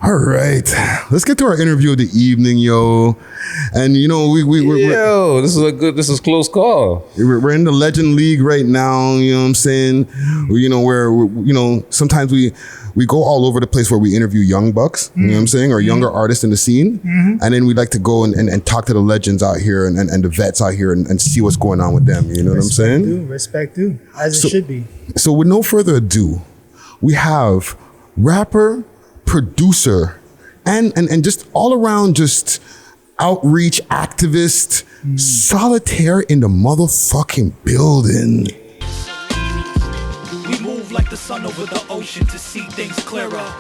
All right, let's get to our interview of the evening, yo. And you know, this is close call. We're in the Legend League right now. You know what I'm saying? Sometimes we go all over the place where we interview young bucks. You know what I'm saying, or younger artists in the scene, and then we like to go and talk to the legends out here and the vets out here and see what's going on with them. You know what I'm saying? Respect due, as it should be. So with no further ado, we have rapper, producer, and just all around just outreach activist, Solitair in the motherfucking building. We move like the sun over the ocean to see things clearer.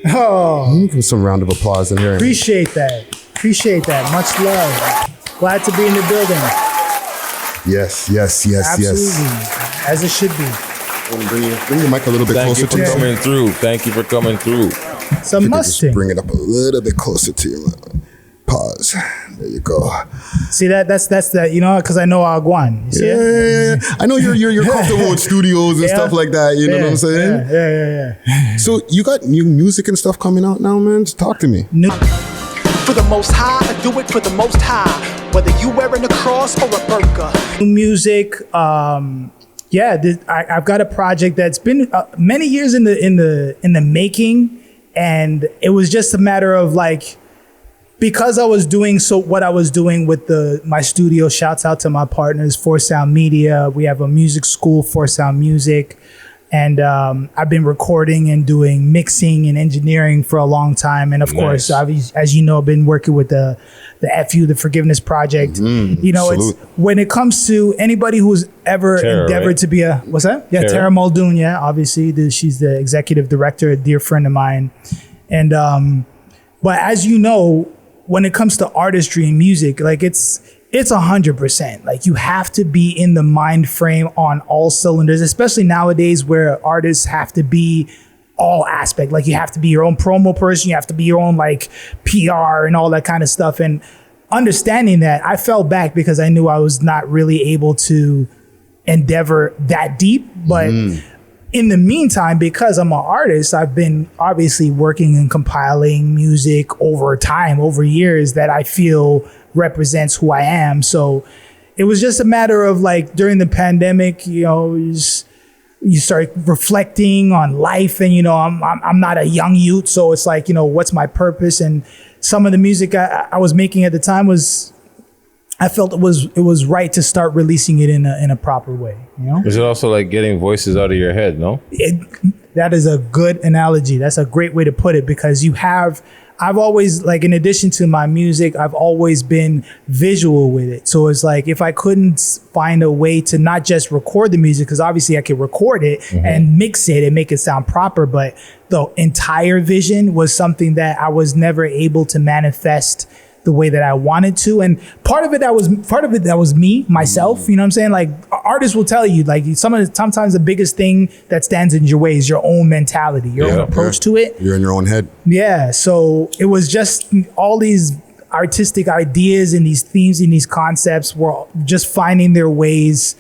Oh, Give some round of applause in here. Appreciate that. Much love. Glad to be in the building. Yes. Absolutely. As it should be. Bring your mic a little bit closer to you. Thank you for coming through. It's a must. Bring it up a little bit closer to you. Pause. There you go. See that's that, you know, because I know Aguan. Yeah. I know you're comfortable with studios and stuff like that. You know what I'm saying? Yeah. So you got new music and stuff coming out now, man? Just talk to me. For the most high, I do it for the most high. Whether you wearing a cross or a burqa. New music. I've got a project that's been many years in the making, and it was just a matter of like, because I was doing what I was doing with my studio. Shouts out to my partners, 4Sound Media. We have a music school, 4Sound Music, and I've been recording and doing mixing and engineering for a long time. And of course, as you know, I've been working with the FU, the Forgiveness Project. You know, salute. it's when it comes to anybody who's ever endeavored to be what's that? Yeah, Tara Muldoon. Yeah, obviously she's the executive director, a dear friend of mine. And but as you know, when it comes to artistry and music, like it's 100%. Like you have to be in the mind frame on all cylinders, especially nowadays where artists have to be all aspect. Like you have to be your own promo person, you have to be your own like PR and all that kind of stuff. And understanding that, I fell back because I knew I was not really able to endeavor that deep. But in the meantime, because I'm an artist, I've been obviously working and compiling music over time, over years, that I feel represents who I am. So it was just a matter of like during the pandemic, you know, you start reflecting on life, and you know, I'm not a young youth, so it's like, you know, what's my purpose? And some of the music I was making at the time I felt it was right to start releasing it in a proper way. You know, is it also like getting voices out of your head? No, that is a good analogy. That's a great way to put it, because I've always, like, in addition to my music, I've always been visual with it. So it's like, if I couldn't find a way to not just record the music, because obviously I could record it and mix it and make it sound proper, but the entire vision was something that I was never able to manifest the way that I wanted to. And part of it that was me, myself, you know what I'm saying? Like, artists will tell you, like, sometimes the biggest thing that stands in your way is your own mentality, your own approach to it. You're in your own head. Yeah. So it was just all these artistic ideas and these themes and these concepts were just finding their ways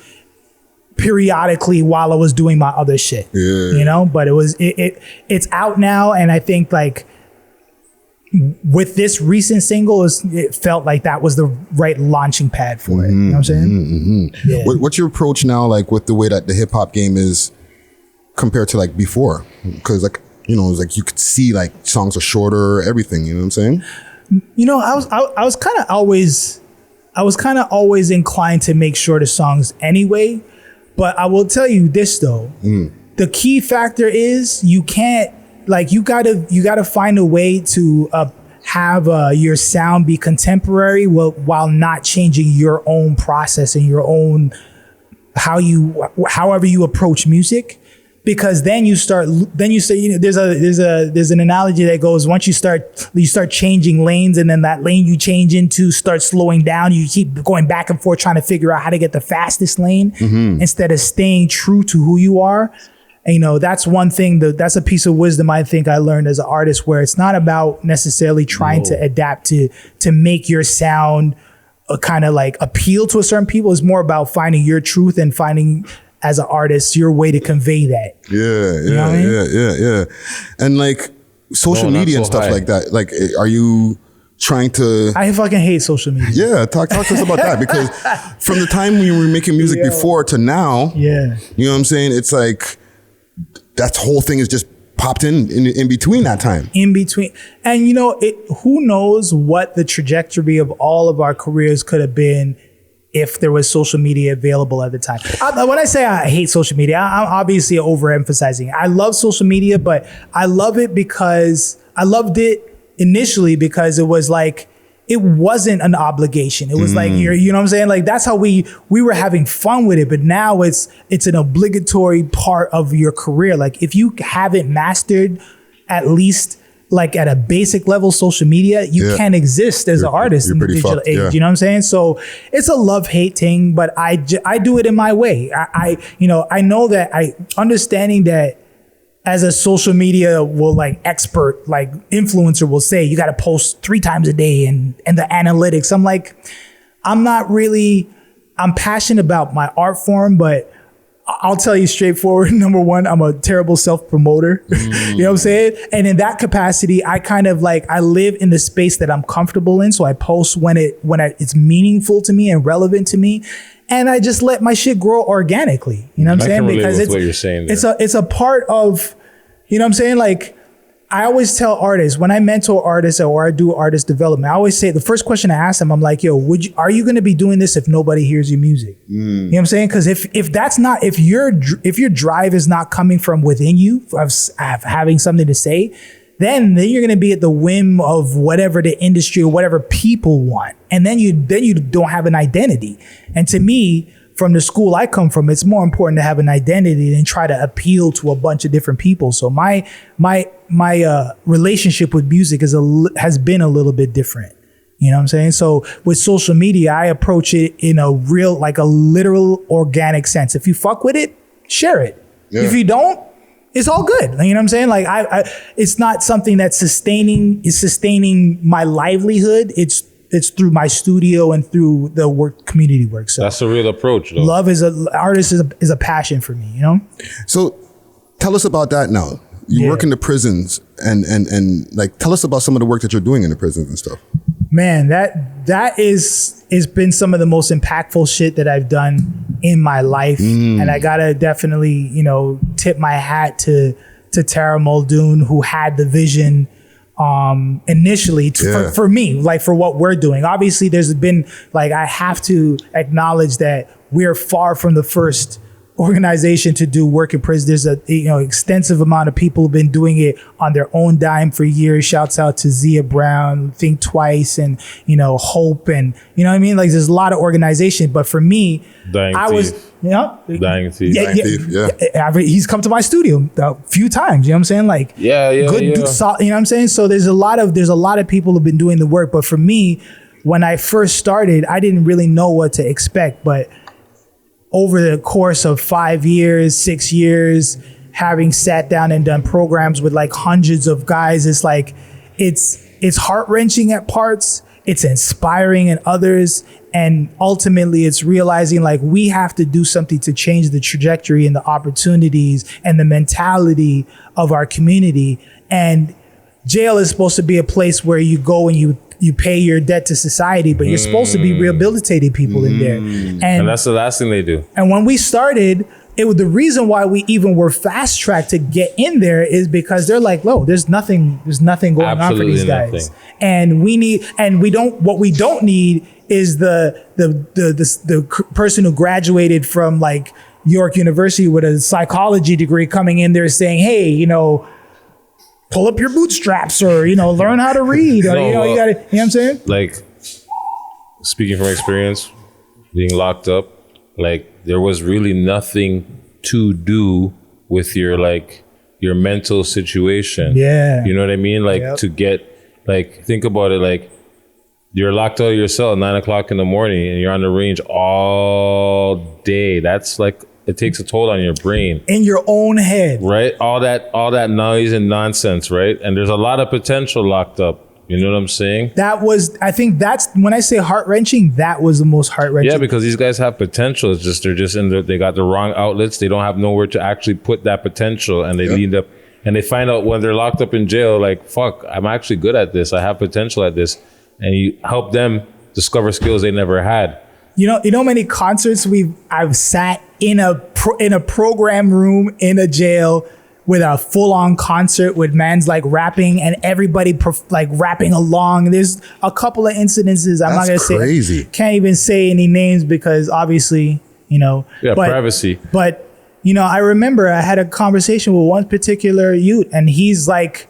periodically while I was doing my other shit, you know, but it's out now. And I think, like, with this recent single, it felt like that was the right launching pad for it. You know what I'm saying? Yeah. What's your approach now, like, with the way that the hip hop game is compared to like before? Because, like, you know, it's like you could see like songs are shorter, everything. You know what I'm saying? You know, I was kind of always inclined to make shorter songs anyway. But I will tell you this though, the key factor is you gotta find a way to have your sound be contemporary while not changing your own process and your own however you approach music. Because then you say, you know, there's an analogy that goes, once you start changing lanes, and then that lane you change into starts slowing down. You keep going back and forth trying to figure out how to get the fastest lane instead of staying true to who you are. And, you know, that's one thing that's a piece of wisdom I think I learned as an artist, where it's not about necessarily trying to adapt to make your sound kind of like appeal to a certain people. It's more about finding your truth and finding as an artist, your way to convey that. Yeah. And like social media and stuff like that. Like, are you trying to? I fucking hate social media. Yeah, talk to us about that, because from the time when you were making music before to now, you know what I'm saying? It's like that whole thing is just popped in between that time. In between. And you know, who knows what the trajectory of all of our careers could have been if there was social media available at the time. When I say I hate social media, I'm obviously overemphasizing. I love social media, but I love it because I loved it initially because it was like, it wasn't an obligation. It was like, you know what I'm saying? Like, that's how we were having fun with it. But now it's an obligatory part of your career. Like, if you haven't mastered at least like at a basic level social media, you can't exist as an artist in the digital age. You know what I'm saying? So it's a love-hate thing, but I do it in my way. I know that understanding that as a social media expert, like influencer will say, you got to post 3 times a day and the analytics. I'm like, I'm passionate about my art form, but I'll tell you straightforward. Number one, I'm a terrible self-promoter. You know what I'm saying? And in that capacity, I kind of I live in the space that I'm comfortable in. So I post when it's meaningful to me and relevant to me. And I just let my shit grow organically. You know what I'm saying? Because it's what you're saying there. It's a part of, you know what I'm saying? Like, I always tell artists, when I mentor artists or I do artist development, I always say, the first question I ask them, I'm like, yo, are you going to be doing this if nobody hears your music? You know what I'm saying? Because if your drive is not coming from within you of having something to say, then you're going to be at the whim of whatever the industry or whatever people want. And then you don't have an identity. And to me, from the school I come from, it's more important to have an identity than try to appeal to a bunch of different people. So my relationship with music has been a little bit different. You know what I'm saying? So with social media, I approach it in a real, like a literal organic sense. If you fuck with it, share it. Yeah. If you don't, it's all good. You know what I'm saying? Like it's not something that's sustaining my livelihood. It's through my studio and through the community work. So that's a real approach, though. Love is a passion for me, you know? So tell us about that now. You work in the prisons and like, tell us about some of the work that you're doing in the prisons and stuff. Man, that is been some of the most impactful shit that I've done in my life. And I gotta definitely, tip my hat to Tara Muldoon, who had the vision initially for me, like for what we're doing. Obviously there's been I have to acknowledge that we're far from the first organization to do work in prison. There's a extensive amount of people who've been doing it on their own dime for years. Shouts out to Zia Brown, Think Twice, and Hope, and you know what I mean. Like there's a lot of organization, but for me, Dying Thief. He's come to my studio a few times. You know what I'm saying? Like good. You know what I'm saying? So there's a lot of people who've been doing the work, but for me, when I first started, I didn't really know what to expect, but over the course of 5 years, 6 years, having sat down and done programs with hundreds of guys, it's heart-wrenching at parts, it's inspiring in others, and ultimately it's realizing we have to do something to change the trajectory and the opportunities and the mentality of our community. And jail is supposed to be a place where you go and you pay your debt to society, but you're supposed to be rehabilitating people in there. And that's the last thing they do. And when we started, the reason why we even were fast tracked to get in there is because they're like, "Whoa, there's nothing going on for these guys." And what we don't need is the person who graduated from York University with a psychology degree coming in there saying, "Hey, pull up your bootstraps," or learn how to read, or you gotta, you know what I'm saying? Speaking from experience, being locked up, there was really nothing to do with your mental situation. Yeah, you know what I mean? To get think about it, you're locked out of your cell at 9 o'clock in the morning and you're on the range all day. That's it takes a toll on your brain. In your own head. Right? All that noise and nonsense, right? And there's a lot of potential locked up. You know what I'm saying? I think that's when I say heart-wrenching, that was the most heart-wrenching. Yeah, because these guys have potential. It's just they're just they got the wrong outlets. They don't have nowhere to actually put that potential, and they lead up and they find out when they're locked up in jail, like, fuck, I'm actually good at this. I have potential at this. And you help them discover skills they never had. You know many concerts I've sat in a program room in a jail with a full-on concert with man's like rapping and everybody like rapping along. There's a couple of incidences. I'm not gonna say, can't even say any names because obviously, privacy. But I remember I had a conversation with one particular youth, and he's like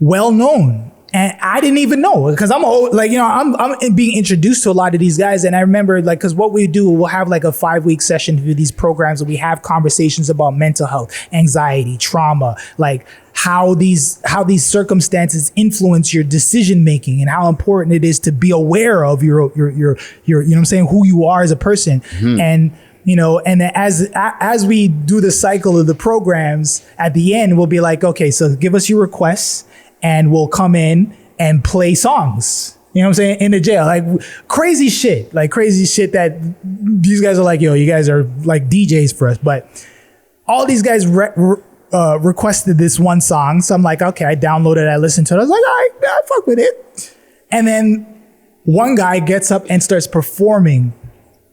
well known. And I didn't even know because I'm being introduced to a lot of these guys. And I remember like, because what we do, we'll have like a 5-week session to do these programs and we have conversations about mental health, anxiety, trauma, like how these circumstances influence your decision making and how important it is to be aware of your you know what I'm saying, who you are as a person. Mm-hmm. And as we do the cycle of the programs, at the end, we'll be like, okay, so give us your requests. And we'll come in and play songs, you know what I'm saying, in the jail, like crazy shit that these guys are like, yo, you guys are like DJs for us. But all these guys requested this one song. So I'm like, okay, I downloaded it, I listened to it. I was like, all right, I fuck with it. And then one guy gets up and starts performing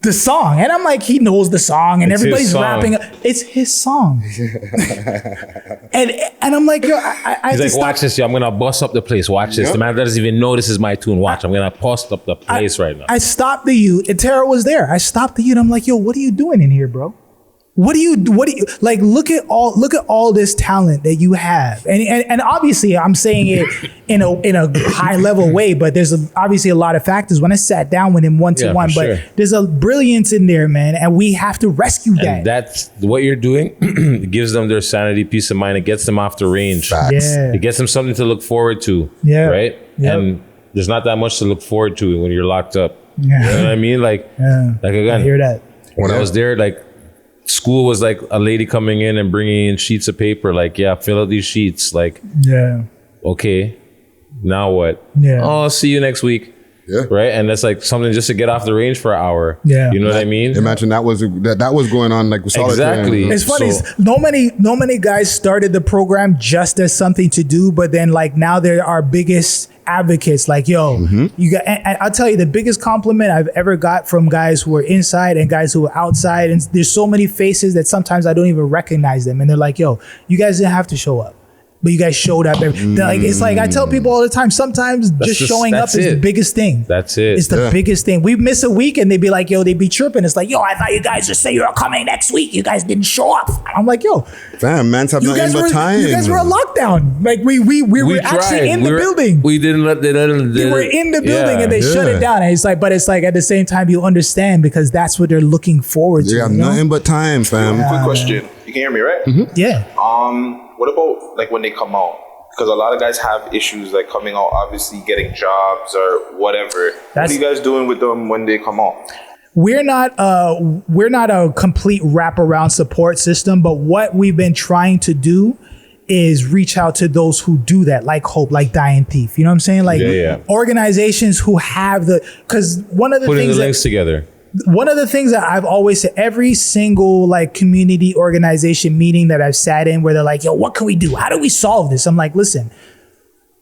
the song. And I'm like, he knows the song and everybody's rapping. It's his song. and I'm like, yo, he's like, watch this, yo. I'm going to bust up the place. Watch this. The man doesn't even know this is my tune. Watch. I'm going to bust up the place right now. I stopped the youth. And Tara was there. I stopped the youth. I'm like, yo, what are you doing in here, bro? What do you like? Look at all this talent that you have, and obviously I'm saying it in a high level way, but there's obviously a lot of factors. When I sat down with him one to one, but there's a brilliance in there, man, and we have to rescue that. And that's what you're doing. It gives them their sanity, peace of mind. It gets them off the range. Yeah. It gets them something to look forward to. Yeah. Right. Yep. And there's not that much to look forward to when you're locked up. Yeah. You know what I mean? Like again, I hear that. When I was there, like. School was like a lady coming in and bringing in sheets of paper. Like, yeah, fill out these sheets. Like, okay, now what? Yeah. Oh, I'll see you next week. Yeah. Right. And that's like something just to get off the range for an hour. Yeah. You know what I mean? Imagine that was going on like with Solitair. Exactly. It's funny. No many guys started the program just as something to do, but then like now they're our biggest advocates. Like, yo, you got. And I'll tell you, the biggest compliment I've ever got from guys who are inside and guys who are outside. And there's so many faces that sometimes I don't even recognize them. And they're like, yo, you guys didn't have to show up, but you guys showed up. Like, it's like I tell people all the time, sometimes just showing up is the biggest thing. That's it. It's the biggest thing. We miss a week and they'd be like, yo, they'd be tripping. It's like, yo, I thought you guys just say you were coming next week. You guys didn't show up. I'm like, yo, fam, man's have nothing but time. You guys were on lockdown. Like we were actually in the building. We didn't let we were in the building and they shut it down. And it's like, but it's like at the same time you understand because that's what they're looking forward to. You have nothing but time, fam. Quick question. You can hear me, right? Mm-hmm. Yeah. What about like when they come out? Because a lot of guys have issues like coming out, obviously getting jobs or whatever. What are you guys doing with them when they come out? We're not a complete wraparound support system, but what we've been trying to do is reach out to those who do that, like Hope, like Dying Thief. You know what I'm saying? Like organizations who have because one of the putting things the links together. One of the things that I've always said, every single like community organization meeting that I've sat in where they're like, yo, what can we do? How do we solve this? I'm like, listen,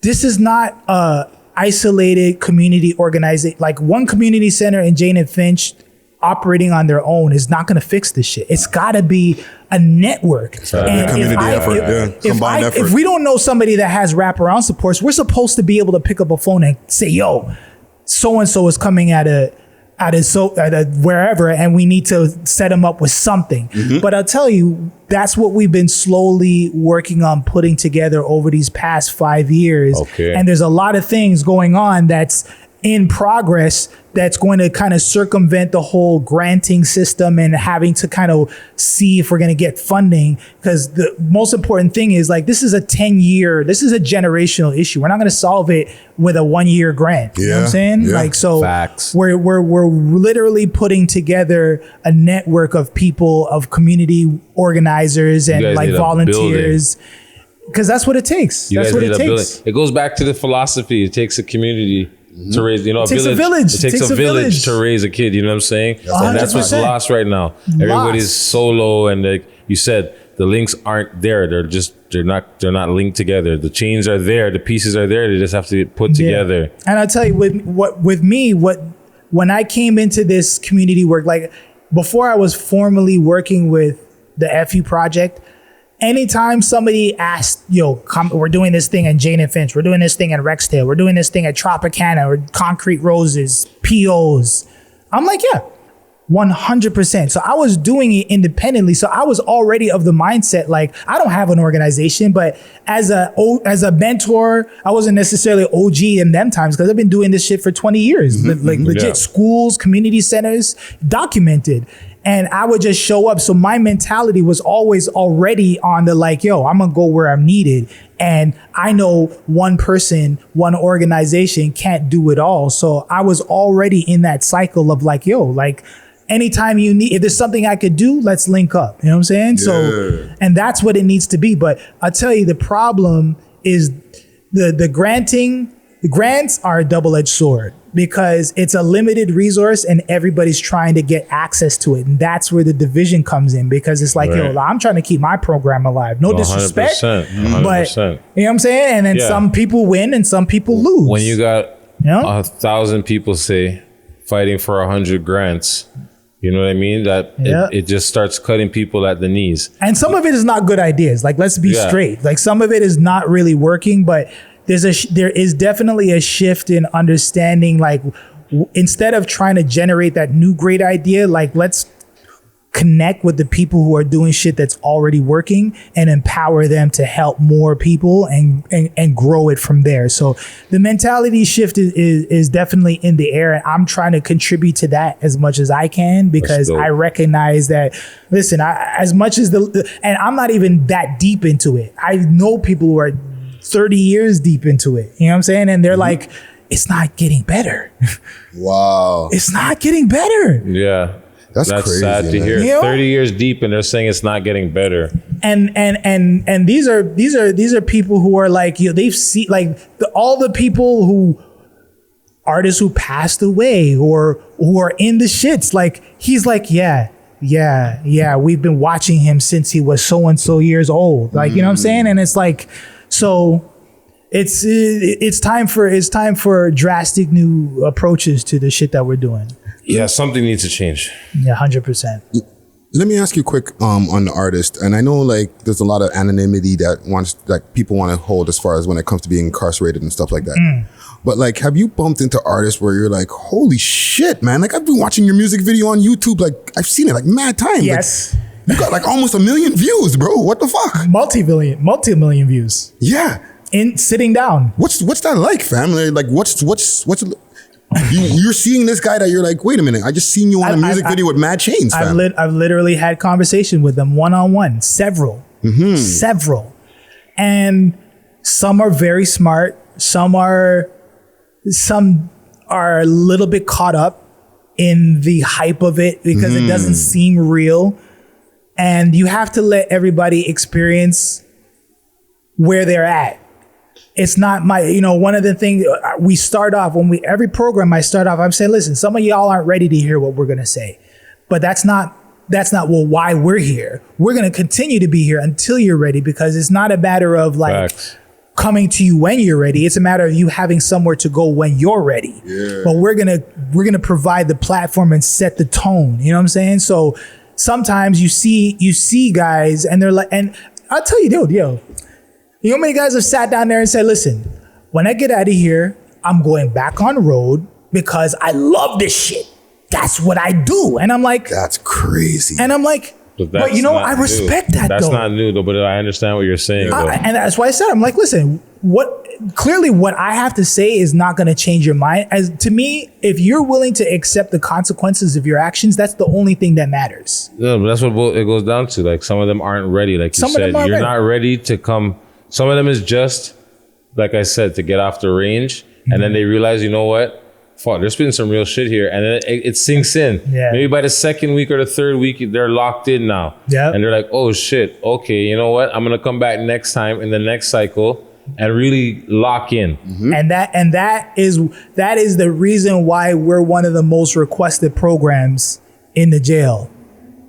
this is not a isolated community organization. Like one community center in Jane and Finch operating on their own is not going to fix this shit. It's got to be a network. And combined effort. If we don't know somebody that has wraparound supports, we're supposed to be able to pick up a phone and say, yo, so-and-so is coming at wherever, and we need to set them up with something. But I'll tell you, that's what we've been slowly working on putting together over these past 5 years. And there's a lot of things going on that's in progress that's going to kind of circumvent the whole granting system and having to kind of see if we're going to get funding. Because the most important thing is like, this is a generational issue. We're not going to solve it with a 1-year grant. You know what I'm saying? Like, so facts. We're literally putting together a network of people, of community organizers and like volunteers. Because that's what it takes. That's what it takes. It goes back to the philosophy. It takes a community to raise, you know, it takes a village. It takes a village to raise a kid. You know what I'm saying? And that's what's lost right now. Everybody's solo, and like you said, the links aren't there. They're not linked together. The chains are there. The pieces are there. They just have to get put together. And I'll tell you, with me, when I came into this community work, like before I was formally working with the FU project, anytime somebody asked, we're doing this thing at Jane and Finch, we're doing this thing at Rexdale, we're doing this thing at Tropicana, or Concrete Roses, POs, I'm like, yeah, 100%. So I was doing it independently. So I was already of the mindset, like, I don't have an organization, but as a mentor, I wasn't necessarily OG in them times because I've been doing this shit for 20 years, legit schools, community centers, documented. And I would just show up. So my mentality was always already on the like, I'm going to go where I'm needed. And I know one person, one organization can't do it all. So I was already in that cycle of like, anytime you need, if there's something I could do, let's link up. You know what I'm saying? Yeah. So, and that's what it needs to be. But I'll tell you, the problem is the grants are a double-edged sword, because it's a limited resource and everybody's trying to get access to it. And that's where the division comes in, because it's like, I'm trying to keep my program alive. No disrespect, 100%. But you know what I'm saying? And then some people win and some people lose. When you got 1,000 people, say, fighting for 100 grants, you know what I mean? That it just starts cutting people at the knees. And some of it is not good ideas. Like, let's be straight. Like, some of it is not really working, but there is definitely a shift in understanding, like, instead of trying to generate that new great idea, like, let's connect with the people who are doing shit that's already working and empower them to help more people and grow it from there. So the mentality shift is definitely in the air, and I'm trying to contribute to that as much as I can, because I recognize that, listen, as much as and I'm not even that deep into it. I know people who are 30 years deep into it. You know what I'm saying? And they're like, it's not getting better. Wow. It's not getting better. Yeah. That's crazy, sad to hear. 30 years deep and they're saying it's not getting better. And these are people who are like, they've seen, like, all the people artists who passed away or who are in the shits. Like, he's like, we've been watching him since he was so and so years old. Like, you know what I'm saying? And it's like, so it's time for drastic new approaches to the shit that we're doing. Yeah, something needs to change. Yeah, 100%. Let me ask you quick on the artist. And I know, like, there's a lot of anonymity that people want to hold as far as when it comes to being incarcerated and stuff like that. But, like, have you bumped into artists where you're like, holy shit, man? Like, I've been watching your music video on YouTube. Like, I've seen it like mad times. Yes. Like, you got like almost 1 million views, bro. What the fuck? Multi-million views. Yeah. In sitting down. What's that like, fam? Like, what's you're seeing this guy that you're like, wait a minute, I just seen you on a music video with mad chains, fam. I've literally had conversation with them one-on-one, several. And some are very smart. Some are a little bit caught up in the hype of it because it doesn't seem real. And you have to let everybody experience where they're at. It's not one of the things we start off every program I start off, I'm saying, listen, some of y'all aren't ready to hear what we're going to say, but that's not why we're here. We're going to continue to be here until you're ready, because it's not a matter of like coming to you when you're ready. It's a matter of you having somewhere to go when you're ready. Yeah. But we're going to provide the platform and set the tone. You know what I'm saying? So sometimes you see guys and they're like, and I'll tell you, dude, you know how many guys have sat down there and said, listen, when I get out of here, I'm going back on the road because I love this shit. That's what I do. And I'm like, that's crazy. And I'm like, but you know, I respect that. That's not new though, but I understand what you're saying. And that's why I said, I'm like, listen, what I have to say is not going to change your mind. As to me, if you're willing to accept the consequences of your actions, that's the only thing that matters. Yeah, but that's what it goes down to. Like, some of them aren't ready. Like you said, you're not ready to come. Some of them is just, like I said, to get off the range. And then they realize, you know what? fuck, there's been some real shit here. And then it sinks in. Yeah. Maybe by the second week or the third week, they're locked in now. Yeah. And they're like, oh shit, okay, you know what? I'm going to come back next time in the next cycle and really lock in. Mm-hmm. And that is the reason why we're one of the most requested programs in the jail.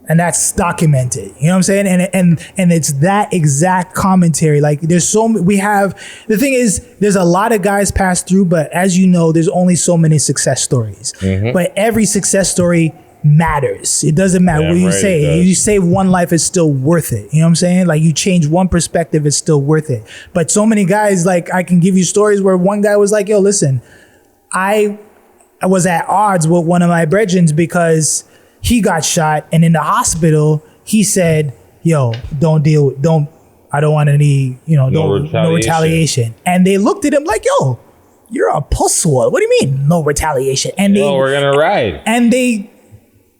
And that's documented. You know what I'm saying? And it's that exact commentary. Like there's the thing is, there's a lot of guys pass through, but as you know, there's only so many success stories. Mm-hmm. But every success story matters. It doesn't matter what you say. You save one life, it's still worth it. You know what I'm saying? Like you change one perspective, it's still worth it. But so many guys, like I can give you stories where one guy was like, yo, listen, I was at odds with one of my brethren because he got shot, and in the hospital, he said, yo, I don't want any, no retaliation. And they looked at him like, yo, you're a pussy. What do you mean, no retaliation? And we're going to ride. And they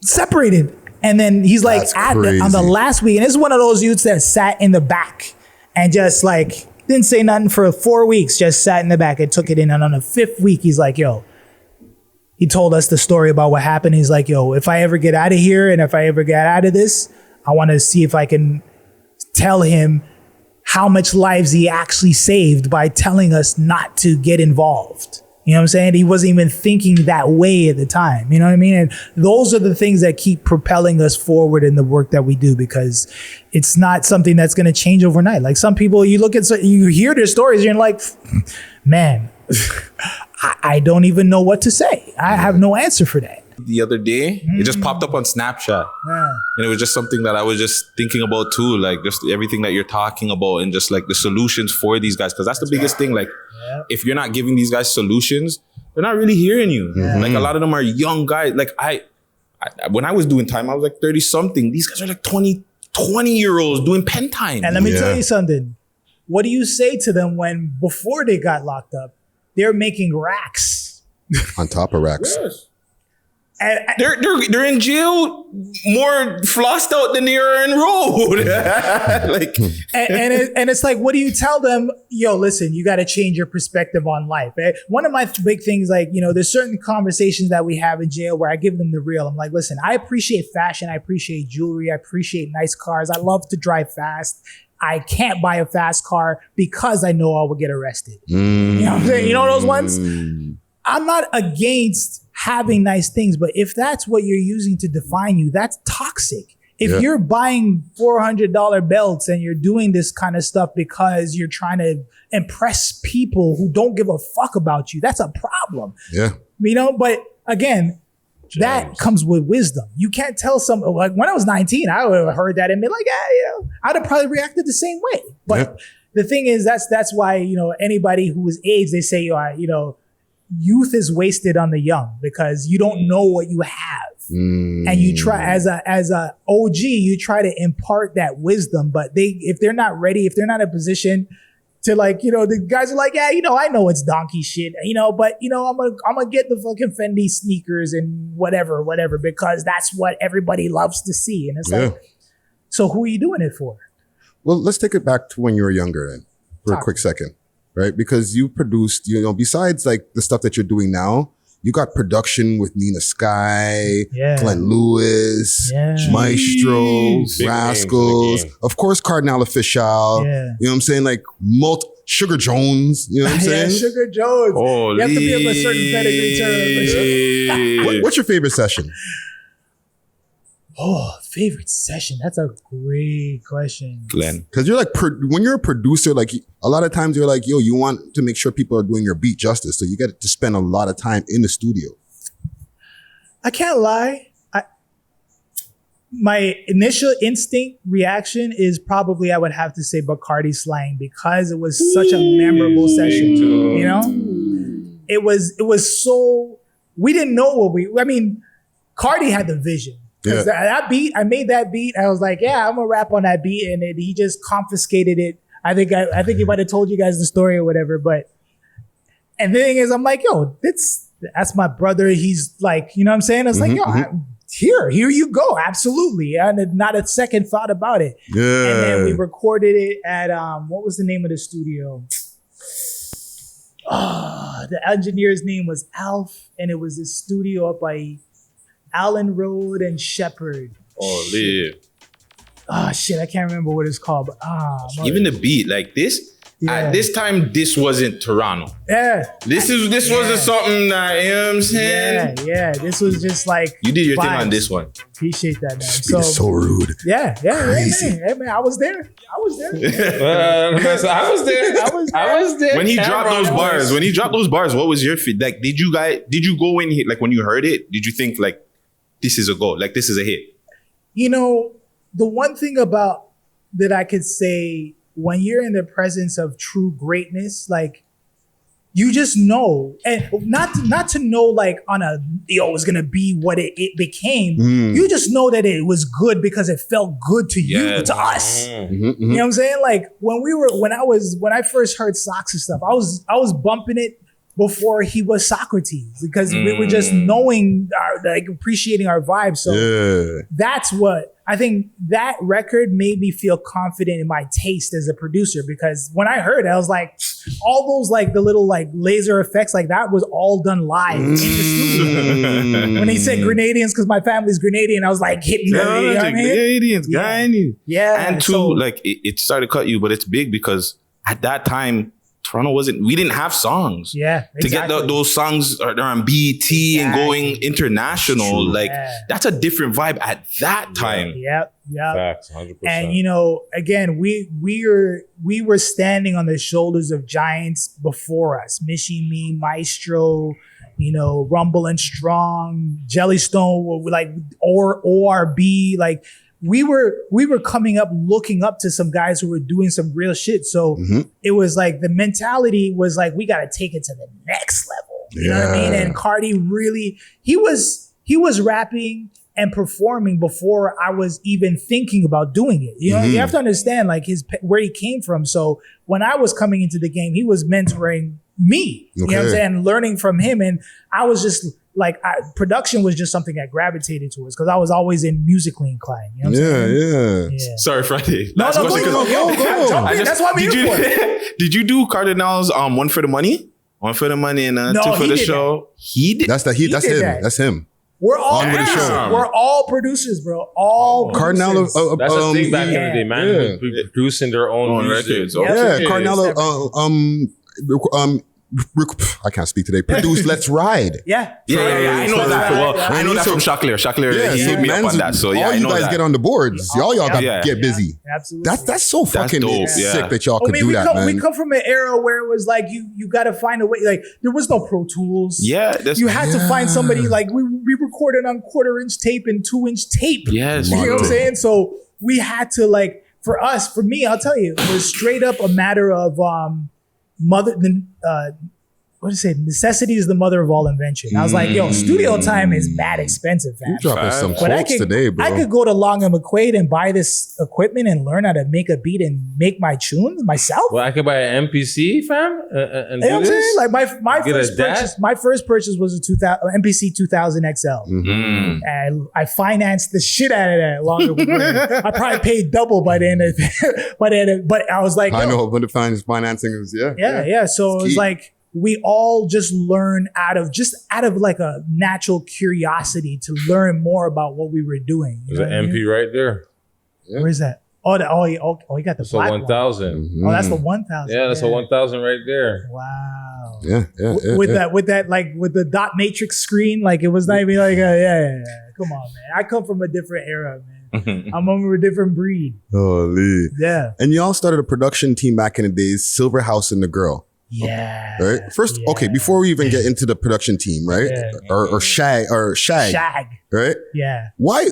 separated. And then he's like, on the last week, and this is one of those youths that sat in the back and just like, didn't say nothing for 4 weeks, just sat in the back and took it in. And on the 5th week, he's like, yo, he told us the story about what happened. He's like, yo, if I ever get out of here and if I ever get out of this, I want to see if I can tell him how much lives he actually saved by telling us not to get involved. You know what I'm saying? He wasn't even thinking that way at the time. You know what I mean? And those are the things that keep propelling us forward in the work that we do, because it's not something that's going to change overnight. Like some people, you hear their stories and you're like, man, I don't even know what to say. I have no answer for that. The other day, it just popped up on Snapchat. Yeah. And it was just something that I was just thinking about too, like just everything that you're talking about and just like the solutions for these guys. Because that's the biggest thing. Like if you're not giving these guys solutions, they're not really hearing you. Yeah. Like a lot of them are young guys. Like when I was doing time, I was like 30 something. These guys are like 20-year-olds doing pen time. And let me tell you something. What do you say to them when before they got locked up, they're making racks? On top of racks. Yes. They're in jail more flossed out than they are in road. and it's like, what do you tell them? Yo, listen, you got to change your perspective on life. One of my big things, like, there's certain conversations that we have in jail where I give them the real. I'm like, listen, I appreciate fashion. I appreciate jewelry. I appreciate nice cars. I love to drive fast. I can't buy a fast car because I know I will get arrested. You know what I'm saying? You know those ones? I'm not against having nice things, but if that's what you're using to define you, that's toxic. If you're buying $400 belts and you're doing this kind of stuff because you're trying to impress people who don't give a fuck about you, that's a problem. Yeah. But again, that comes with wisdom. You can't tell someone, like when I was 19, I would have heard that and been like, I'd have probably reacted the same way. But the thing is, that's why, anybody who is aged, they say, youth is wasted on the young because you don't know what you have. And you try as a OG, you try to impart that wisdom, but if they're not ready, if they're not in a position to the guys are like, I know it's donkey shit, but I'm gonna get the fucking Fendi sneakers and whatever, because that's what everybody loves to see. And it's like, so who are you doing it for? Well, let's take it back to when you were younger then for a quick second, right? Because you produced, besides like the stuff that you're doing now, you got production with Nina Sky, Glenn Lewis, Maestro, Rascals, of course, Cardinal Official. You know what I'm saying? Like Sugar Jones, you know what I'm saying? Sugar Jones. You have to be of a certain pedigree term. What's your favorite session? Favorite session? That's a great question. Glenn. Because you're like, when you're a producer, like a lot of times you're like, you want to make sure people are doing your beat justice. So you get to spend a lot of time in the studio. I can't lie. My initial instinct reaction is probably, I would have to say Bacardi Slang, because it was such a memorable session. It was so, we didn't know Cardi had the vision. Because that beat, I made that beat. I was like, I'm gonna rap on that beat, and he just confiscated it. I think he might have told you guys the story or whatever. And the thing is, I'm like, that's my brother. He's like, you know what I'm saying? It's like, here you go, absolutely, and not a second thought about it. And then we recorded it at what was the name of the studio? the engineer's name was Alf, and it was this studio up by Allen Road and Shepherd. Oh, live. Oh shit, I can't remember what it's called. But Even the beat, like this. Yeah. At this time, this wasn't Toronto. Yeah. This wasn't something that, you know what I'm saying? Yeah. This was just like You did your thing vibes. on this one. Appreciate that, man. Speed is so rude. Yeah, Crazy. man. Hey, man, I was there. I was there. When he Camera dropped those on. bars, what was your feedback? Did you go in here, like when you heard it, did you think like this is a go, like this is a hit? You know, the one thing about that I could say when you're in the presence of true greatness, like you just know, and not to know like on a it's gonna be what it became. You just know that it was good because it felt good to you, to us. You know what I'm saying? Like when I first heard Socks and stuff, I was bumping it before he was Socrates because we were just knowing like appreciating our vibe. So that's what I think that record made me feel confident in my taste as a producer, because when I heard it, I was like, all those like the little like laser effects, like that was all done live in the studio. When he said Grenadians, because my family's Grenadian, I was like hitting them. You know what I mean? Grenadians, Yeah. And two, like it started to cut you, but it's big because at that time, Toronto we didn't have songs. Yeah, exactly. To get those songs are on BET and going international, like that's a different vibe at that time. Yep. Facts, 100%. And you know, again, we were standing on the shoulders of giants before us. Mishi Me, Maestro, you know, Rumble and Strong, Jellystone, like or ORB, like we were coming up, looking up to some guys who were doing some real shit. So it was like the mentality was like, we got to take it to the next level. You know what I mean? And Cardi really, he was rapping and performing before I was even thinking about doing it. You know, you have to understand like where he came from. So when I was coming into the game, he was mentoring me. You know what I'm saying? Learning from him, and I was just like production was just something I gravitated towards because I was always in musically inclined. You know what I'm saying? Yeah. Sorry, Friday. No, go. That's what I'm here for. Did you do Cardinals? One for the money, and two for the show. He did. That's him. That's him. We're all On with the show. We're all producers, bro. All Cardinal. That's the thing back in the day, man. Producing their own records. Cardinal. I can't speak today. Produce Let's Ride. Yeah. I know that. Well, I know that from Chakler. Chakler, he hit me up on that. So yeah, all I you know guys that. get on the boards. Y'all got to get busy. Absolutely. That's so fucking dope, sick that y'all could do that, man. We come from an era where it was like you got to find a way. Like there was no Pro Tools. Yeah, you had to find somebody. Like we recorded on 1/4-inch tape and 2-inch tape. Yes, you know what I'm saying. So we had to like for me, I'll tell you, it was straight up a matter of what do you say? Necessity is the mother of all invention. I was like, yo, studio time is mad expensive, fam. You dropping some But quotes today, bro. I could go to Long and McQuaid and buy this equipment and learn how to make a beat and make my tunes myself. Well, I could buy an MPC, fam, and you know what I'm saying? Like my first purchase was a MPC 2000 XL. And I financed the shit out of that Long and McQuaid. I probably paid double by the end of it. But I was like, I know, but the financing is, yeah. So it was like, we all just learn out of like a natural curiosity to learn more about what we were doing. There's an MP right there. Yeah. Where is that? Oh, you got the black 1000. Oh, that's the 1000. Yeah, that's a 1000 right there. Wow. Yeah. With that, like with the dot matrix screen, like it was not even like, come on, man. I come from a different era, man. I'm over a different breed. Holy. Yeah. And y'all started a production team back in the days, Silver House and the Girl. Yeah. Right. First, okay. Before we even get into the production team, right? Or Shag. Right. Yeah. Why?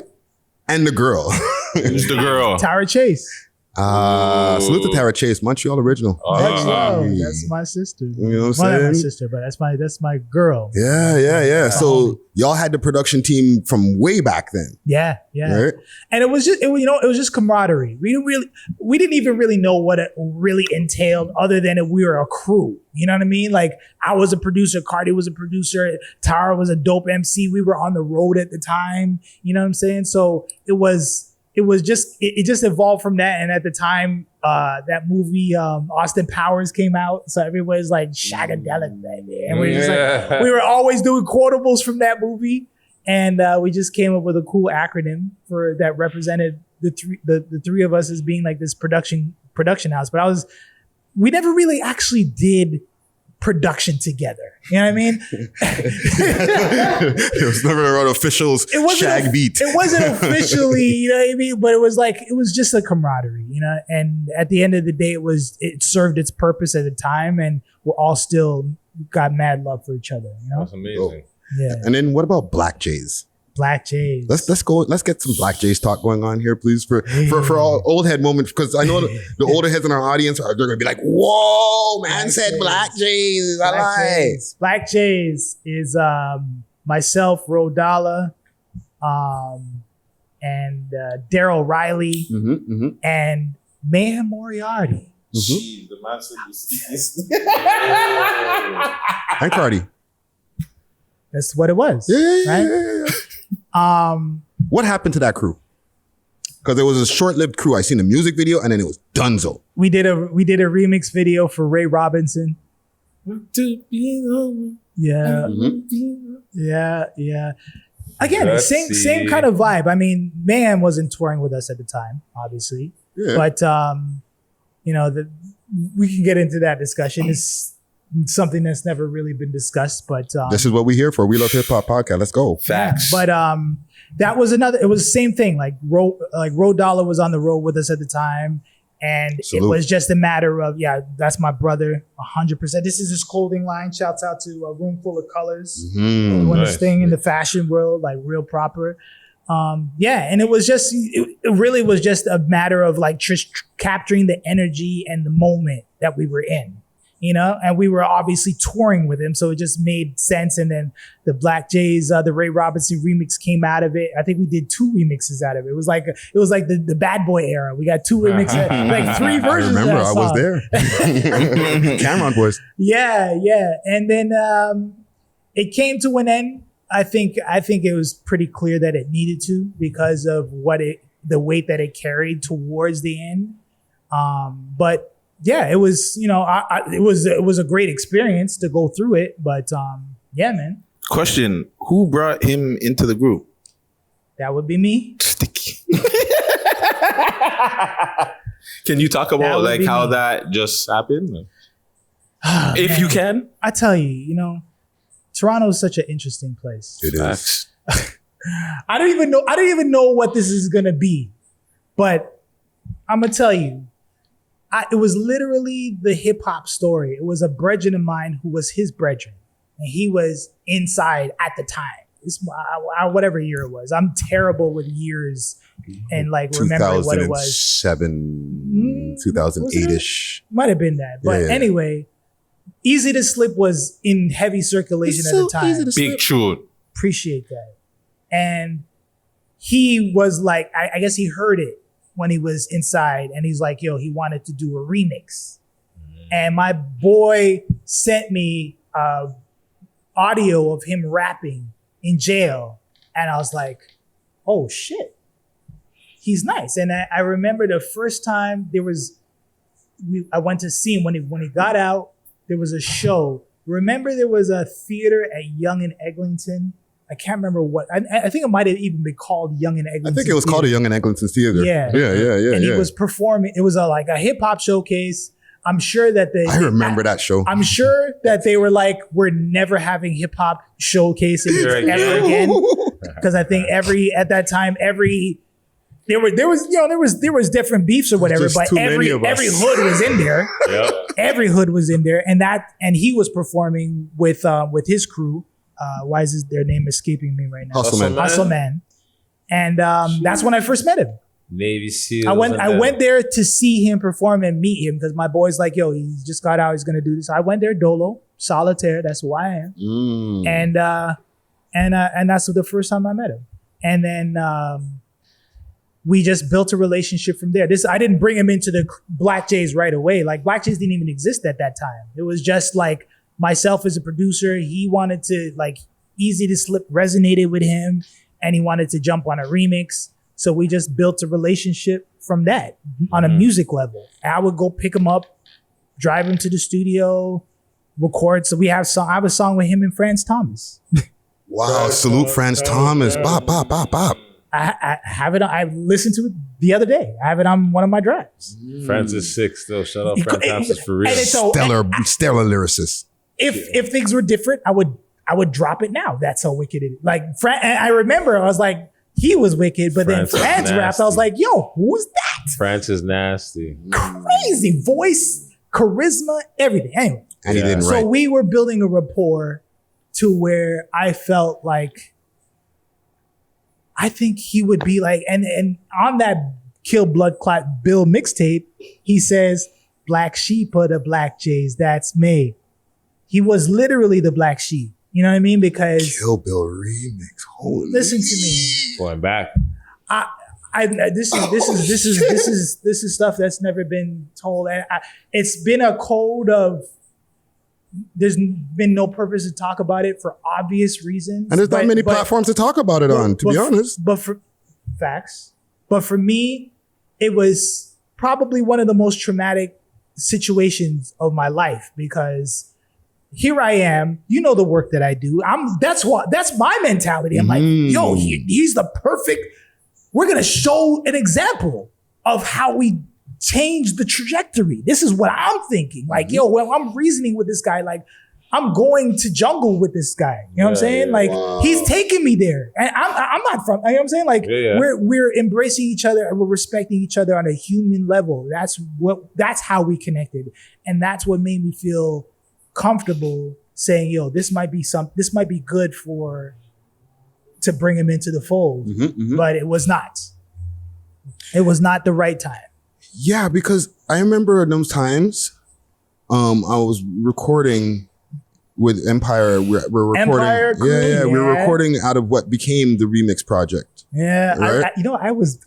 And the girl. Who's the girl? Tara Chase. Salute to Tara Chase, Montreal original. Much love. That's my sister. You know what I'm saying? Not my sister, but that's my girl. Yeah. So y'all had the production team from way back then. Yeah. Right? And it was just camaraderie. We didn't even really know what it really entailed, other than we were a crew. You know what I mean? Like I was a producer, Cardi was a producer, Tara was a dope MC. We were on the road at the time. You know what I'm saying? So it was it was just it just evolved from that. And at the time, that movie Austin Powers came out, so everybody's like shagadelic, baby, and we were always doing quotables from that movie, and we just came up with a cool acronym for that represented the three of us as being like this production house. But we never really actually did production together. You know what I mean? It was never an official shag beat. It wasn't officially, you know what I mean? But it was just a camaraderie, you know? And at the end of the day, it served its purpose at the time, and we're all still got mad love for each other, you know? That's amazing. Yeah. And then what about Black Jays? Black Jays. Let's get some Black Jays talk going on here, please, for all old head moments, because I know the older heads in our audience they're gonna be like, "Whoa, man said Black Jays." Black Jays is myself, Rodala, and Daryl Riley, and Mayhem Morearty. Jeez, the man said the sneakiest. And Cardi. That's what it was. Yeah. What happened to that crew? Because it was a short-lived crew. I seen the music video and then it was dunzo. We did a remix video for Ray Robinson. Yeah. Yeah. Again, same kind of vibe. I mean, Mayhem wasn't touring with us at the time, obviously. Yeah. But we can get into that discussion. It's something that's never really been discussed, but this is what we're here for. We Love Hip Hop Podcast. Let's go. Facts. But that was it was the same thing. Like Road Dollar was on the road with us at the time, and It was just a matter of, that's my brother, 100%. This is his clothing line. Shouts out to A Room Full of Colors, doing his thing in the fashion world, like real proper. And it was just, it really was just a matter of like just capturing the energy and the moment that we were in. You know, and we were obviously touring with him, so it just made sense. And then the Black Jays, the Ray Robinson remix came out of it. I think we did 2 remixes out of it. It was like the Bad Boy era. We got 2 remixes, like 3 versions. I remember, of that I was there. Cameron boys. Yeah. And then it came to an end. I think it was pretty clear that it needed to, because of the weight that it carried towards the end. But yeah, it was, it was a great experience to go through it, but yeah, man. Question: who brought him into the group? That would be me. Sticky. Can you talk about like how that just happened? If you can. I tell you, Toronto is such an interesting place. It is. I don't even know what this is gonna be, but I'm gonna tell you. It was literally the hip hop story. It was a brethren of mine who was his brethren, and he was inside at the time. It's whatever year it was. I'm terrible with years and like remembering what it was. 2007, 2008-ish. Might have been that, but anyway, Easy to Slip was in heavy circulation at the time. Big tune. Appreciate that. And he was like, I guess he heard it when he was inside, and he's like, he wanted to do a remix. And my boy sent me audio of him rapping in jail. And I was like, oh shit, he's nice. And I remember the first time I went to see him when he got out, there was a show. Remember there was a theater at Yonge and Eglinton? I can't remember what. I think it might have even been called Yonge and Eglinton. I think it was called a Yonge and Eglinton Theater. Yeah. And he was performing. It was like a hip hop showcase. I'm sure that I remember that show. I'm sure that they were like, we're never having hip hop showcases ever again. Because I think at that time there was different beefs or whatever, but every hood was in there. Yep. Every hood was in there, and he was performing with his crew. Why is their name escaping me right now? Hustle Man. And that's when I first met him. Navy SEAL. I went there to see him perform and meet him, because my boy's like, he just got out, he's gonna do this. I went there, Dolo, Solitair, that's who I am. And that's the first time I met him. And then we just built a relationship from there. I didn't bring him into the Black Jays right away. Like, Black Jays didn't even exist at that time. It was just like myself as a producer. He wanted to, like, Easy to Slip resonated with him, and he wanted to jump on a remix. So we just built a relationship from that on a music level. And I would go pick him up, drive him to the studio, record. So I have a song with him and Franz Thomas. Wow, salute Franz Thomas. Bop, bop, bop, bop. I have it. I listened to it the other day. I have it on one of my drives. France is sick still. Shout out Franz Thomas for real. Stellar lyricist. If things were different, I would drop it now. That's how wicked it is. Like and I remember I was like, he was wicked, but then France rapped. I was like, yo, who's that? France is nasty. Crazy voice, charisma, everything. Anyway, and he didn't write. So we were building a rapport to where I felt like I think he would be like, and on that Kill Blood Clot Bill mixtape, he says, Black Sheep or the Black Jays, that's me. He was literally the Black Sheep. You know what I mean? Because Kill Bill remix. Holy. Listen to me. Going back. This is stuff that's never been told. And it's been a code of. There's been no purpose to talk about it for obvious reasons. And there's not many platforms to talk about it on, to be honest. But for facts. But for me, it was probably one of the most traumatic situations of my life because here I am, you know the work that I do. That's my mentality. I'm like, yo, he's the perfect, we're gonna show an example of how we change the trajectory. This is what I'm thinking. Like, yo, when I'm reasoning with this guy, like I'm going to jungle with this guy. You know what I'm saying? Like he's taking me there. And I'm not from, you know what I'm saying? Like we're embracing each other and we're respecting each other on a human level. That's how we connected. And that's what made me feel comfortable saying, yo, this might be good to bring him into the fold. But it was not. It was not the right time. Yeah, because I remember those times I was recording with Empire. We're recording. Empire Crew, we were recording out of what became the Remix project. Yeah, right?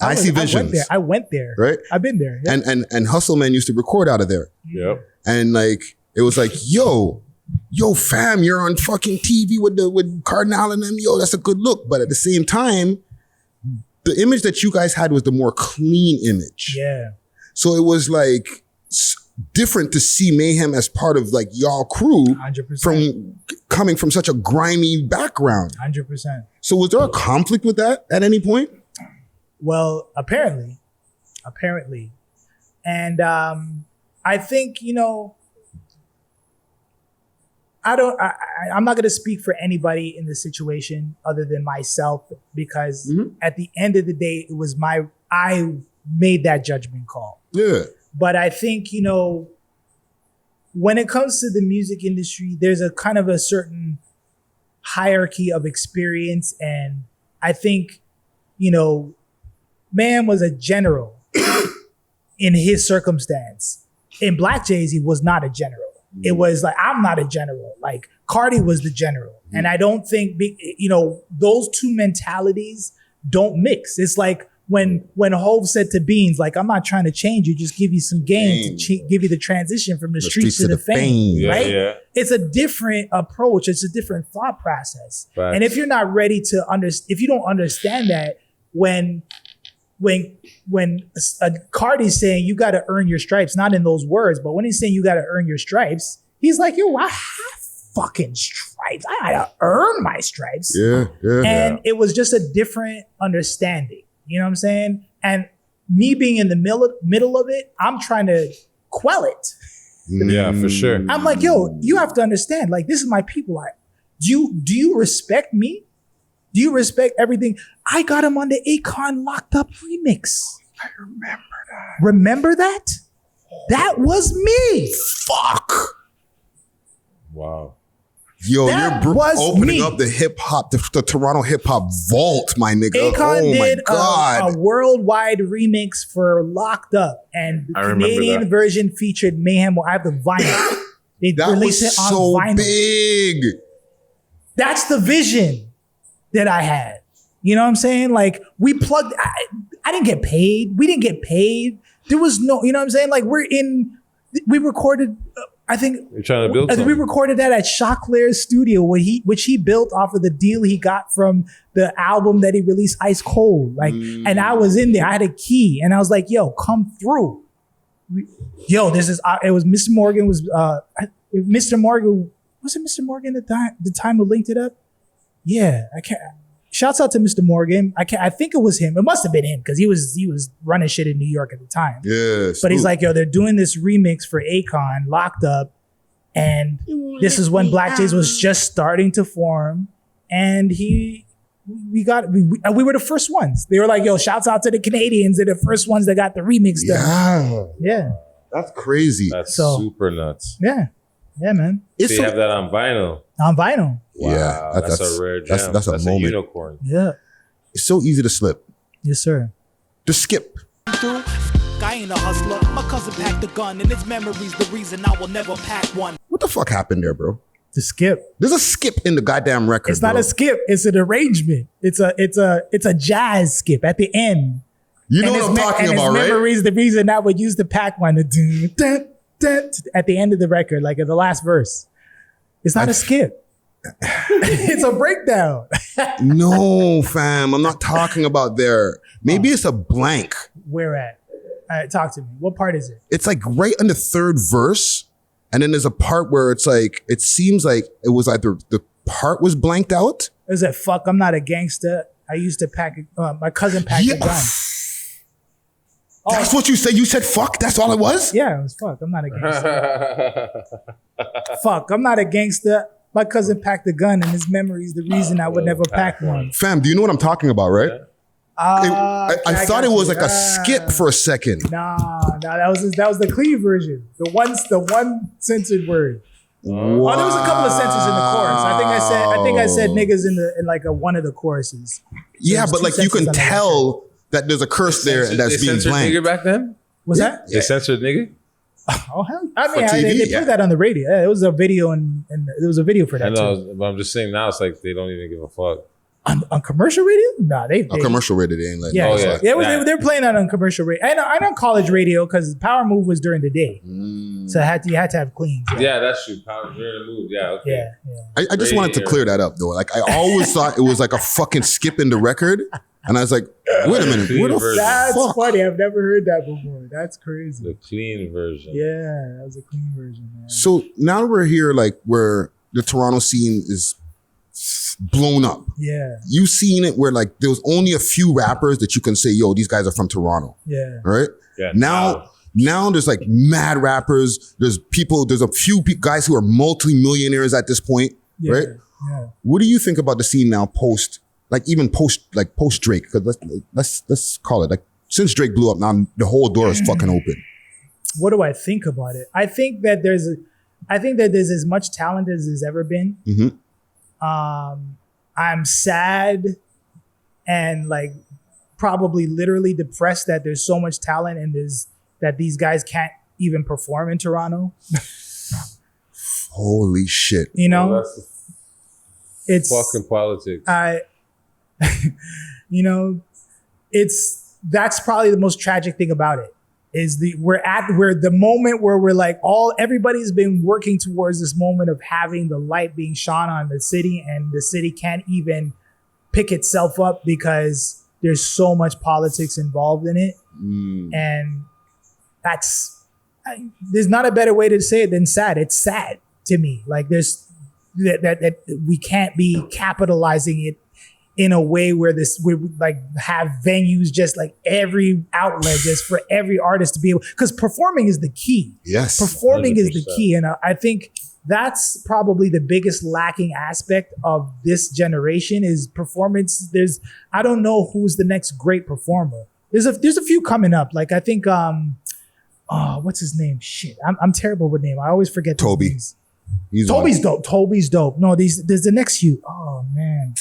I See Visions. I went there. Right? I've been there. Yeah. And Hustle Man used to record out of there. Yep. And like it was like, yo fam, you're on fucking TV with Cardinal and them. Yo, that's a good look. But at the same time, the image that you guys had was the more clean image. Yeah. So it was like different to see Mayhem as part of like y'all crew 100%. from coming from such a grimy background. 100%. So was there a conflict with that at any point? Well, apparently. And I think, I'm not going to speak for anybody in the situation other than myself because at the end of the day, it was I made that judgment call. Yeah. But I think, when it comes to the music industry, there's a kind of a certain hierarchy of experience. And I think, man was a general in his circumstance. In Black Jays, he was not a general. It was like, I'm not a general. Like Cardi was the general. And I don't think, those two mentalities don't mix. It's like, when Hov said to Beans, like, I'm not trying to change you, just give you some game to give you the transition from the streets to the fame, right? Yeah. It's a different approach. It's a different thought process. Right. And if you're not ready to if you don't understand that, when Cardi's saying you got to earn your stripes, not in those words, but when he's saying you got to earn your stripes, he's like, yo, I have fucking stripes. I got to earn my stripes. Yeah. And it was just a different understanding. You know what I'm saying? And me being in the middle of it, I'm trying to quell it. Yeah, for sure. I'm like, yo, you have to understand, like, this is my people. Do you respect me? Do you respect everything? I got him on the Akon Locked Up remix. I remember that. Remember that? That was me. Fuck. Wow. Yo, you're opening up the hip hop, the Toronto hip hop vault, my nigga. Akon did a worldwide remix for Locked Up, and the Canadian version featured Mayhem. I have the vinyl. They released it on vinyl. Big. That's the vision that I had. You know what I'm saying? Like we plugged. I didn't get paid. We didn't get paid. There was no. You know what I'm saying? Like we recorded I think You're trying to build we something. recorded that at Choclair's studio, which he built off of the deal he got from the album that he released, Ice Cold. Like, and I was in there. I had a key, and I was like, "Yo, come through." Yo, this is. It was Mr. Morgan. Mr. Morgan was it Mr. Morgan at the time who linked it up? Yeah, I can't. Shouts out to Mr. Morgan. I think it was him. It must have been him because he was running shit in New York at the time. Yes. But he's like, yo, they're doing this remix for Akon, Locked Up. And this is when Black Jays was just starting to form. And we were the first ones. They were like, yo, shouts out to the Canadians. They're the first ones that got the remix done. Yeah. That's crazy. That's So- super nuts. Yeah. Yeah, man. So you have that on vinyl. On vinyl. Wow, Yeah, that's a rare gem. that's a moment. unicorn. Yeah. It's so easy to slip. Yes, sir. To skip. I ain't a hustler. My cousin packed a gun, and its memories the reason I will never pack one. What the fuck happened there, bro? The skip. There's a skip in the goddamn record. It's not bro. a skip. It's an arrangement. It's a jazz skip at the end. You know what I'm talking about, right? Memories the reason I would use the pack one. At the end of the record, like at the last verse. It's not a skip. It's a breakdown. No, fam. I'm not talking about there. Maybe it's a blank. Where at? All right, talk to me. What part is it? It's like right on the third verse. And then there's a part where it's like, it seems like it was either the part was blanked out. Is it fuck? I'm not a gangster. I used to pack. My cousin packed a gun. That's what you said. You said fuck. That's all it was. Yeah, it was fuck. I'm not a gangster. Fuck. I'm not a gangster. My cousin packed a gun, and his memory is the reason I would never pack one. Fam, do you know what I'm talking about, right? I thought it was like a skip. skip for a second. Nah, that was the clean version. The one censored word. Wow. Oh, there was a couple of censors in the chorus. I think I said niggas in like one of the choruses. Yeah, There's but two like you can censors on the tell that there's a curse there that's being censored blanked. nigga back then? Was that? They censored nigga? Oh hell! I mean, For TV, they yeah. put that on the radio. Yeah, it was a video, and there was a video for that I know, too. but I'm just saying now it's like they don't even give a fuck. On commercial radio? Nah, they A commercial rated, they ain't letting Yeah, Oh, us. yeah. they're playing that on commercial radio. And on college radio because Power Move was during the day, so you had to have clean. Yeah, that's true. Power during the move. Yeah, okay. Yeah. I just wanted to clear that up though. Like I always thought it was like a fucking skip in the record. And I was like, wait a minute, what the Version. That's fuck? funny. I've never heard that before. That's crazy. The clean version. Yeah, that was a clean version, man. So now we're here like where the Toronto scene is blown up. Yeah, You've seen it where like there was only a few rappers that you can say, yo, these guys are from Toronto. yeah. Right? Yeah, Now there's like mad rappers. There's a few guys who are multi-millionaires at this point. Yeah, Right? yeah. What do you think about the scene now post Drake? Because let's call it like since Drake blew up, now the whole door is fucking open. What do I think about it? I think that there's as much talent as there's ever been. Mhm. I'm sad and like probably literally depressed that there's so much talent and that these guys can't even perform in Toronto. Holy shit. You know, Well, that's it's fucking politics. That's probably the most tragic thing about it is we're the moment where we're like everybody's been working towards this moment of having the light being shone on the city, and the city can't even pick itself up because there's so much politics involved in it. And there's not a better way to say it than sad. It's sad to me. Like there's that we can't be capitalizing it in a way where we like have venues just like every outlet just for every artist to be able, because performing is the key. Yes. Performing is the 100%. key. And I think that's probably the biggest lacking aspect of this generation is performance. I don't know who's the next great performer. There's a few coming up. Like I think what's his name? Shit. I'm terrible with name. I always forget these Toby. names. He's Toby's on. dope. Toby's dope. No, there's the next few. Oh man.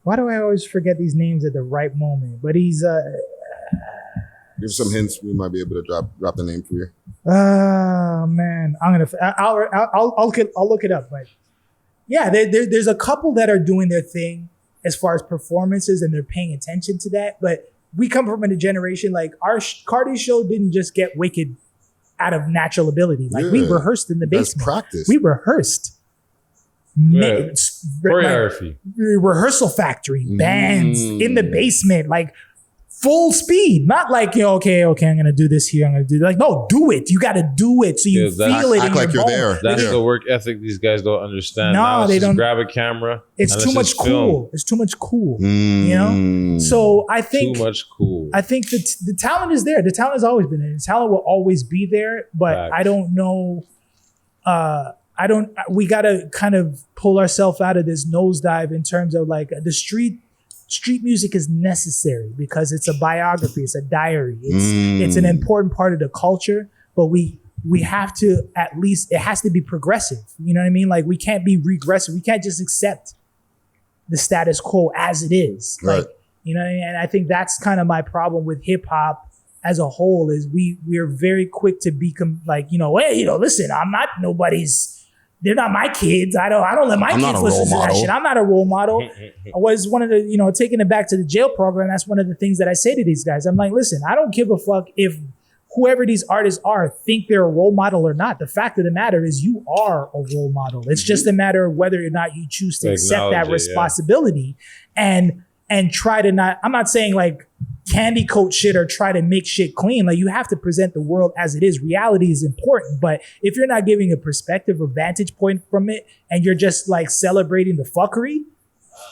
Why do I always forget these names at the right moment? But he's Give some hints. We might be able to drop the name for you. oh man. I'll look it up. But yeah, there's a couple that are doing their thing as far as performances, and they're paying attention to that. But we come from a generation like our Cardi show didn't just get wicked out of natural ability. Like we rehearsed in the basement. Practice. We rehearsed. Choreography. Rehearsal factory, bands in the basement, like full speed. Not like, okay, I'm gonna do this here. I'm gonna do that. Like, no, do it. You gotta do it so you feel it. Act like you're there. That's the work ethic these guys don't understand. No, now they just don't. Grab a camera. It's too much cool. It's too much cool. You know? So I think too much cool. I think that the talent is there. The talent has always been there. The talent will always be there, but Facts. I don't know. We gotta kind of pull ourselves out of this nosedive in terms of like the street music is necessary because it's a biography, it's a diary, it's an important part of the culture, but we have to, at least it has to be progressive. You know what I mean? Like we can't be regressive. We can't just accept the status quo as it is. Right. Like, you know what I mean? And I think that's kind of my problem with hip hop as a whole is we're very quick to become like, hey, listen, I'm not nobody's. They're not my kids. I don't let my kids listen to that shit. I'm not a role model. I was one of the, taking it back to the jail program. That's one of the things that I say to these guys. I'm like, listen, I don't give a fuck if whoever these artists are think they're a role model or not. The fact of the matter is you are a role model. It's just a matter of whether or not you choose to accept that responsibility and try to not, I'm not saying like candy coat shit or try to make shit clean. Like you have to present the world as it is. Reality is important, but if you're not giving a perspective or vantage point from it and you're just like celebrating the fuckery,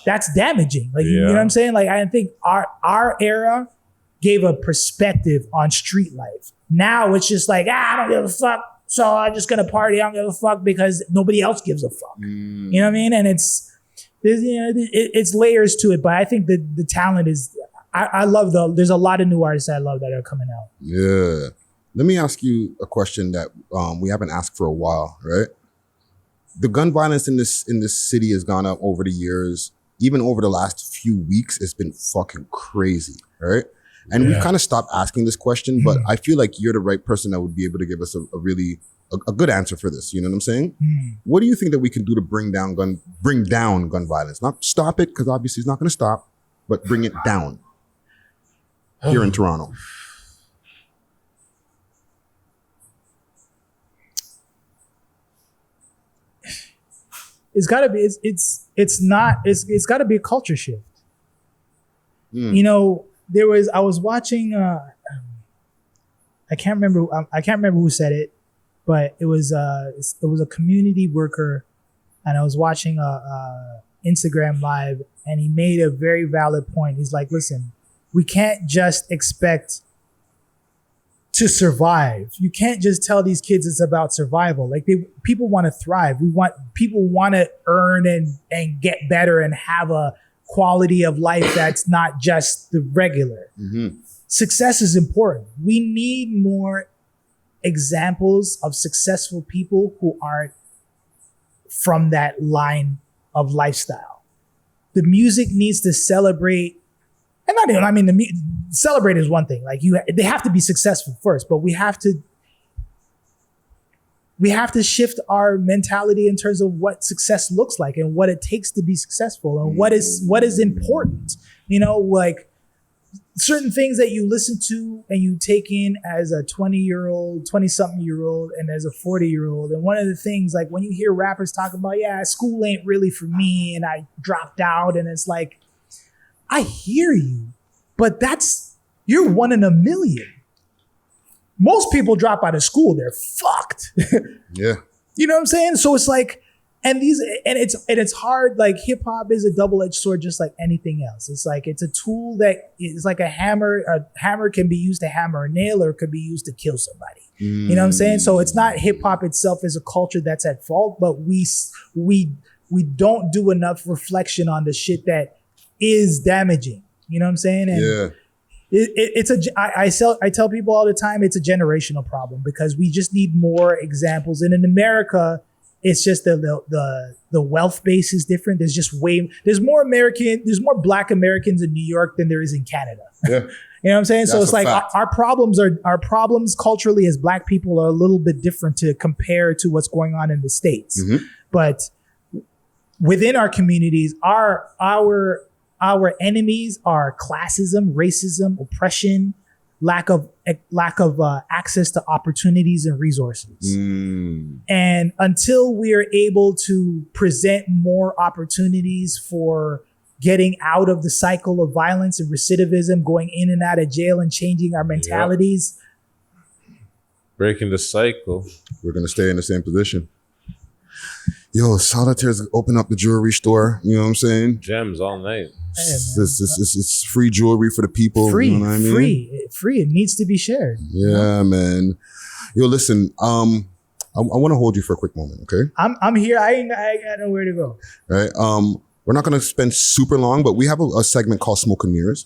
that's damaging. Like, you know what I'm saying? Like I think our era gave a perspective on street life. Now it's just like, I don't give a fuck. So I'm just going to party. I don't give a fuck because nobody else gives a fuck. You know what I mean? And it's layers to it, but I think the talent is, I love there's a lot of new artists I love that are coming out. Yeah. Let me ask you a question that we haven't asked for a while, right? The gun violence in this city has gone up over the years. Even over the last few weeks, it's been fucking crazy, right? And we've kind of stopped asking this question, but I feel like you're the right person that would be able to give us a really good answer for this. You know what I'm saying? What do you think that we can do to bring down gun violence? Not stop it, because obviously it's not going to stop, but bring it down here in Toronto. It's gotta be. It's gotta be a culture shift. I was watching. I can't remember who said it, but it was a community worker, and I was watching a Instagram live, and he made a very valid point. He's like, listen, we can't just expect to survive. You can't just tell these kids it's about survival. Like people want to thrive. People want to earn and get better and have a quality of life that's not just the regular. Success is important. We need more examples of successful people who aren't from that line of lifestyle. The music needs to celebrate. And not even, I mean, celebrate is one thing. Like they have to be successful first, but we have to shift our mentality in terms of what success looks like and what it takes to be successful and what is important. Like certain things that you listen to and you take in as a 20-something year old and as a 40-year-old. And one of the things, like when you hear rappers talking about, school ain't really for me and I dropped out, and it's like, I hear you, but you're one in a million. Most people drop out of school, they're fucked. Yeah. You know what I'm saying? So it's like, it's hard. Like hip hop is a double-edged sword, just like anything else. It's like, it's a tool that is like a hammer. A hammer can be used to hammer a nail, or it could be used to kill somebody. You know what I'm saying? So it's not hip hop itself as a culture that's at fault, but we don't do enough reflection on the shit that is damaging. You know what I'm saying? And I tell people all the time, it's a generational problem because we just need more examples. And in America, it's just the wealth base is different. There's more Black Americans in New York than there is in Canada. Yeah. You know what I'm saying? So it's like our problems culturally as Black people are a little bit different to compare to what's going on in the States. But within our communities, our enemies are classism, racism, oppression, lack of access to opportunities and resources. And until we are able to present more opportunities for getting out of the cycle of violence and recidivism, going in and out of jail and changing our mentalities, breaking the cycle, we're going to stay in the same position. Yo, Solitair's open up the jewelry store. You know what I'm saying? Gems all night. It's free jewelry for the people. Free, you know what I mean? free. It needs to be shared. Yeah, man. Yo, listen. I want to hold you for a quick moment, okay? I'm here. I ain't got nowhere to go. All right. We're not going to spend super long, but we have a segment called Smoke and Mirrors.